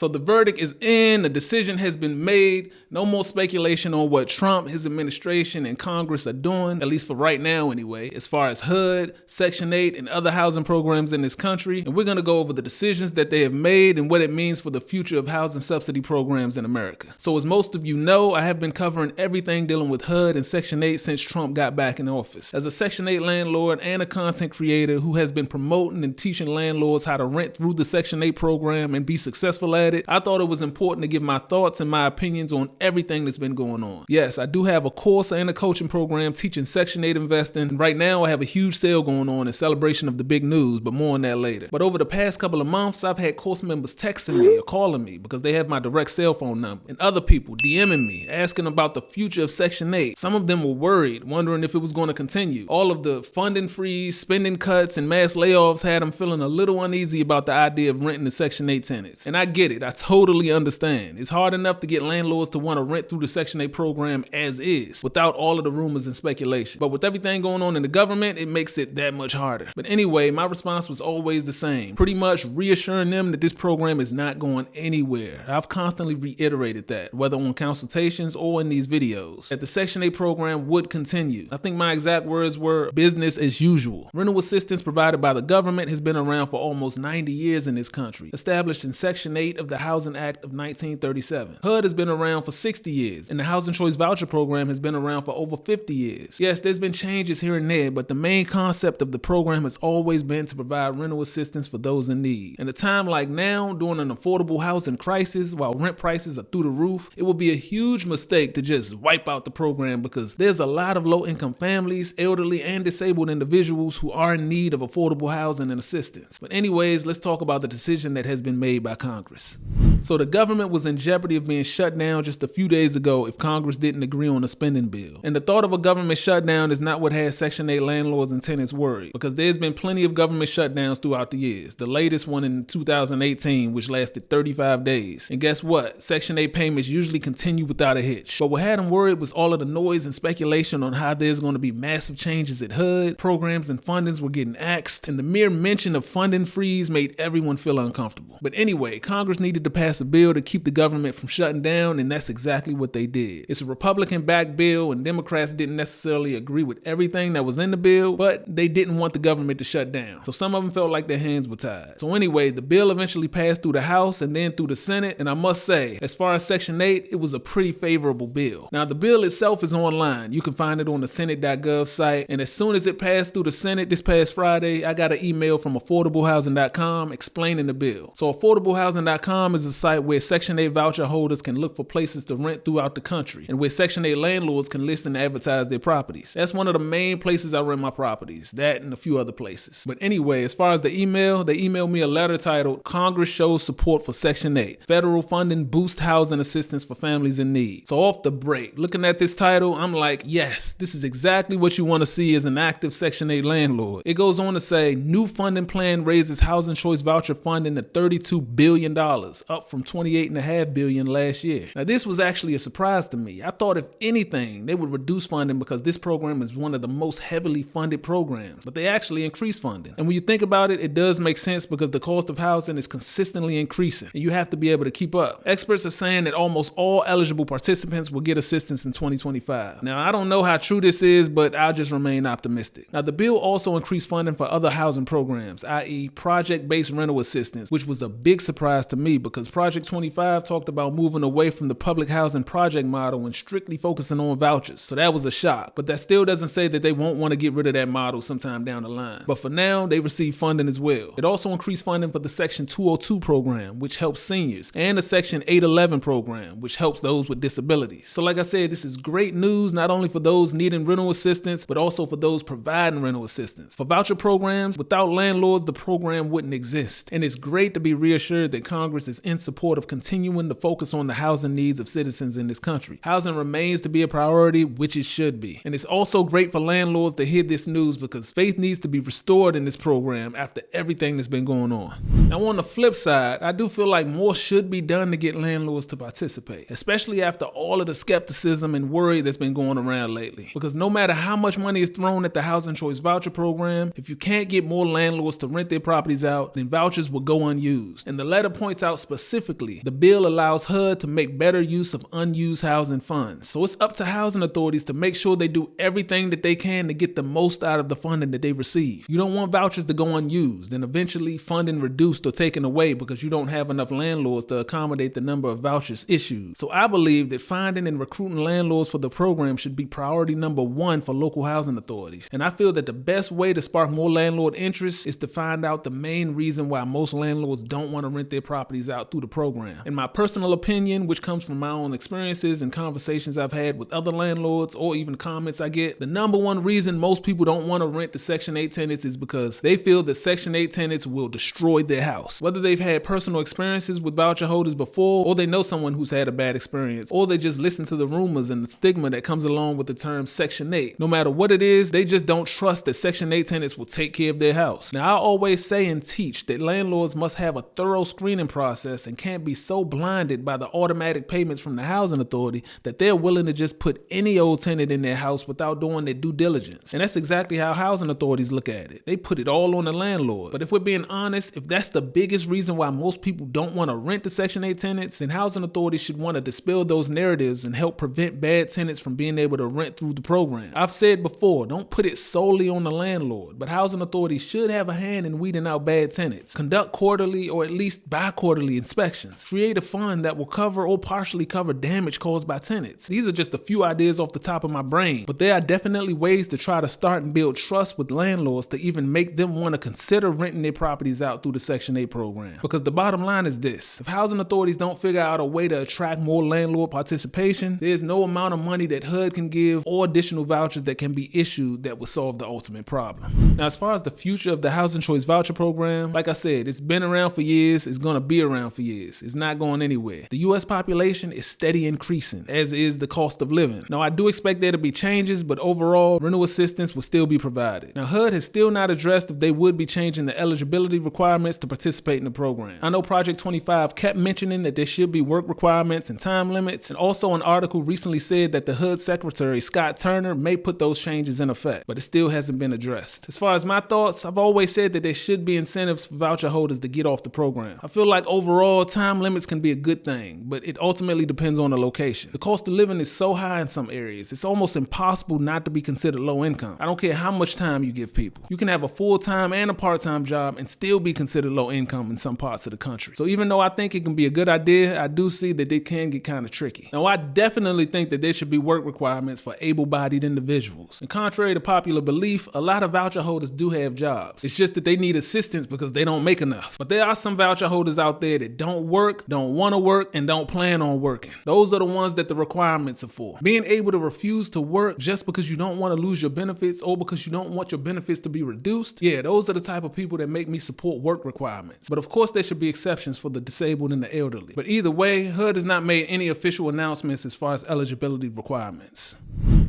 So the verdict is in, the decision has been made. No more speculation on what Trump, his administration, and Congress are doing, at least for right now anyway, as far as HUD, Section 8, and other housing programs in this country. And we're going to go over the decisions that they have made and what it means for the future of housing subsidy programs in America. So as most of you know, I have been covering everything dealing with HUD and Section 8 since Trump got back in office. As a Section 8 landlord and a content creator who has been promoting and teaching landlords how to rent through the Section 8 program and be successful at it, I thought it was important to give my thoughts and my opinions on everything that's been going on. Yes, I do have a course and a coaching program teaching Section 8 investing, and right now I have a huge sale going on in celebration of the big news, but more on that later. But over the past couple of months, I've had course members texting me or calling me because they have my direct cell phone number, and other people DMing me, asking about the future of Section 8. Some of them were worried, wondering if it was going to continue. All of the funding freeze, spending cuts, and mass layoffs had them feeling a little uneasy about the idea of renting to Section 8 tenants. And I get it, I totally understand. It's hard enough to get landlords to want to rent through the Section 8 program as is, without all of the rumors and speculation. But with everything going on in the government, it makes it that much harder. But anyway, my response was always the same, pretty much reassuring them that this program is not going anywhere. I've constantly reiterated that, whether on consultations or in these videos, that the Section 8 program would continue. I think my exact words were business as usual. Rental assistance provided by the government has been around for almost 90 years in this country, established in Section 8 of the Housing Act of 1937. HUD has been around for 60 years, and the Housing Choice Voucher Program has been around for over 50 years. Yes, there's been changes here and there, but the main concept of the program has always been to provide rental assistance for those in need. In a time like now, during an affordable housing crisis, while rent prices are through the roof, it would be a huge mistake to just wipe out the program, because there's a lot of low-income families, elderly, and disabled individuals who are in need of affordable housing and assistance. But anyways, let's talk about the decision that has been made by Congress. So the government was in jeopardy of being shut down just a few days ago if Congress didn't agree on a spending bill. And the thought of a government shutdown is not what has Section 8 landlords and tenants worried, because there's been plenty of government shutdowns throughout the years. The latest one in 2018, which lasted 35 days. And guess what? Section 8 payments usually continue without a hitch. But what had them worried was all of the noise and speculation on how there's going to be massive changes at HUD, programs and fundings were getting axed, and the mere mention of funding freeze made everyone feel uncomfortable. But anyway, Congress needed to pass a bill to keep the government from shutting down, and that's exactly what they did. It's a Republican-backed bill, and Democrats didn't necessarily agree with everything that was in the bill, but they didn't want the government to shut down. So some of them felt like their hands were tied. So anyway, the bill eventually passed through the House and then through the Senate, and I must say, as far as Section 8, it was a pretty favorable bill. Now, the bill itself is online. You can find it on the Senate.gov site, and as soon as it passed through the Senate this past Friday, I got an email from affordablehousing.com explaining the bill. So affordablehousing.com is a site where Section 8 voucher holders can look for places to rent throughout the country, and where Section 8 landlords can list and advertise their properties. That's one of the main places I rent my properties, that and a few other places. But anyway, as far as the email, they emailed me a letter titled, "Congress shows support for Section 8. Federal funding boosts housing assistance for families in need." So off the break, looking at this title, I'm like, yes, this is exactly what you want to see as an active Section 8 landlord. It goes on to say, new funding plan raises Housing Choice Voucher funding to $32 billion, up from $28.5 billion last year. Now, this was actually a surprise to me. I thought if anything, they would reduce funding because this program is one of the most heavily funded programs, but they actually increased funding. And when you think about it, it does make sense because the cost of housing is consistently increasing, and you have to be able to keep up. Experts are saying that almost all eligible participants will get assistance in 2025. Now, I don't know how true this is, but I'll just remain optimistic. Now, the bill also increased funding for other housing programs, i.e. project-based rental assistance, which was a big surprise to me because Project 25 talked about moving away from the public housing project model and strictly focusing on vouchers. So that was a shock, but that still doesn't say that they won't want to get rid of that model sometime down the line. But for now, they receive funding as well. It also increased funding for the Section 202 program, which helps seniors, and the Section 811 program, which helps those with disabilities. So like I said, this is great news, not only for those needing rental assistance, but also for those providing rental assistance. For voucher programs, without landlords, the program wouldn't exist. And it's great to be reassured that Congress is in support of continuing to focus on the housing needs of citizens in this country. Housing remains to be a priority, which it should be. And it's also great for landlords to hear this news because faith needs to be restored in this program after everything that's been going on. Now, on the flip side, I do feel like more should be done to get landlords to participate, especially after all of the skepticism and worry that's been going around lately. Because no matter how much money is thrown at the Housing Choice Voucher program, if you can't get more landlords to rent their properties out, then vouchers will go unused. And the letter points out specifically specifically, the bill allows HUD to make better use of unused housing funds. So it's up to housing authorities to make sure they do everything that they can to get the most out of the funding that they receive. You don't want vouchers to go unused and eventually funding reduced or taken away because you don't have enough landlords to accommodate the number of vouchers issued. So I believe that finding and recruiting landlords for the program should be priority number one for local housing authorities. And I feel that the best way to spark more landlord interest is to find out the main reason why most landlords don't want to rent their properties out through the program. In my personal opinion, which comes from my own experiences and conversations I've had with other landlords or even comments I get, the number one reason most people don't want to rent to Section 8 tenants is because they feel that Section 8 tenants will destroy their house. Whether they've had personal experiences with voucher holders before, or they know someone who's had a bad experience, or they just listen to the rumors and the stigma that comes along with the term Section 8. No matter what it is, they just don't trust that Section 8 tenants will take care of their house. Now, I always say and teach that landlords must have a thorough screening process and can't be so blinded by the automatic payments from the housing authority that they're willing to just put any old tenant in their house without doing their due diligence. And that's exactly how housing authorities look at it. They put it all on the landlord. But if we're being honest, if that's the biggest reason why most people don't want to rent to Section 8 tenants, then housing authorities should want to dispel those narratives and help prevent bad tenants from being able to rent through the program. I've said before, don't put it solely on the landlord, but housing authorities should have a hand in weeding out bad tenants. Conduct quarterly or at least bi-quarterly inspections. Create a fund that will cover or partially cover damage caused by tenants. These are just a few ideas off the top of my brain, but there are definitely ways to try to start and build trust with landlords to even make them want to consider renting their properties out through the Section 8 program. Because the bottom line is this: if housing authorities don't figure out a way to attract more landlord participation, there's no amount of money that HUD can give or additional vouchers that can be issued that will solve the ultimate problem. Now, as far as the future of the Housing Choice Voucher Program, like I said, it's been around for years, it's gonna be around for years. It's not going anywhere. The US population is steady increasing, as is the cost of living. Now, I do expect there to be changes, but overall, rental assistance will still be provided. Now, HUD has still not addressed if they would be changing the eligibility requirements to participate in the program. I know Project 25 kept mentioning that there should be work requirements and time limits, and also an article recently said that the HUD Secretary, Scott Turner, may put those changes in effect, but it still hasn't been addressed. As far as my thoughts, I've always said that there should be incentives for voucher holders to get off the program. I feel like overall, time limits can be a good thing, but it ultimately depends on the location. The cost of living is so high in some areas, it's almost impossible not to be considered low income. I don't care how much time you give people. You can have a full-time and a part-time job and still be considered low income in some parts of the country. So even though I think it can be a good idea, I do see that it can get kind of tricky. Now, I definitely think that there should be work requirements for able-bodied individuals. And contrary to popular belief, a lot of voucher holders do have jobs. It's just that they need assistance because they don't make enough. But there are some voucher holders out there that don't work, don't want to work, and don't plan on working. Those are the ones that the requirements are for. Being able to refuse to work just because you don't want to lose your benefits or because you don't want your benefits to be reduced, yeah, those are the type of people that make me support work requirements. But of course, there should be exceptions for the disabled and the elderly. But either way, HUD has not made any official announcements as far as eligibility requirements.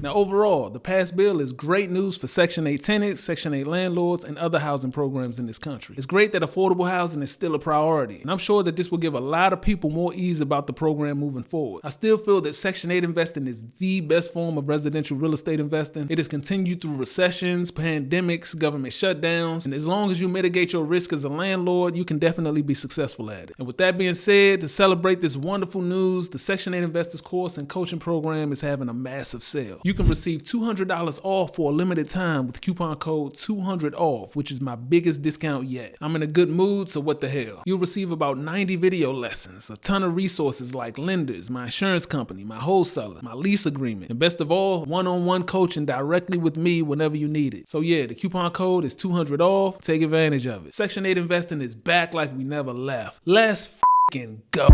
Now, overall, the passed bill is great news for Section 8 tenants, Section 8 landlords, and other housing programs in this country. It's great that affordable housing is still a priority, and I'm sure that this will give a lot of people more ease about the program moving forward. I still feel that Section 8 investing is the best form of residential real estate investing. It has continued through recessions, pandemics, government shutdowns, and as long as you mitigate your risk as a landlord, you can definitely be successful at it. And with that being said, to celebrate this wonderful news, the Section 8 Investors course and coaching program is having a massive sale. You can receive $200 off for a limited time with coupon code 200OFF, which is my biggest discount yet. I'm in a good mood, so what the hell. You'll receive about 90 video lessons, a ton of resources like lenders, my insurance company, my wholesaler, my lease agreement, and best of all, one-on-one coaching directly with me whenever you need it. So yeah, the coupon code is 200OFF. Take advantage of it. Section 8 investing is back like we never left. Let's f***ing go.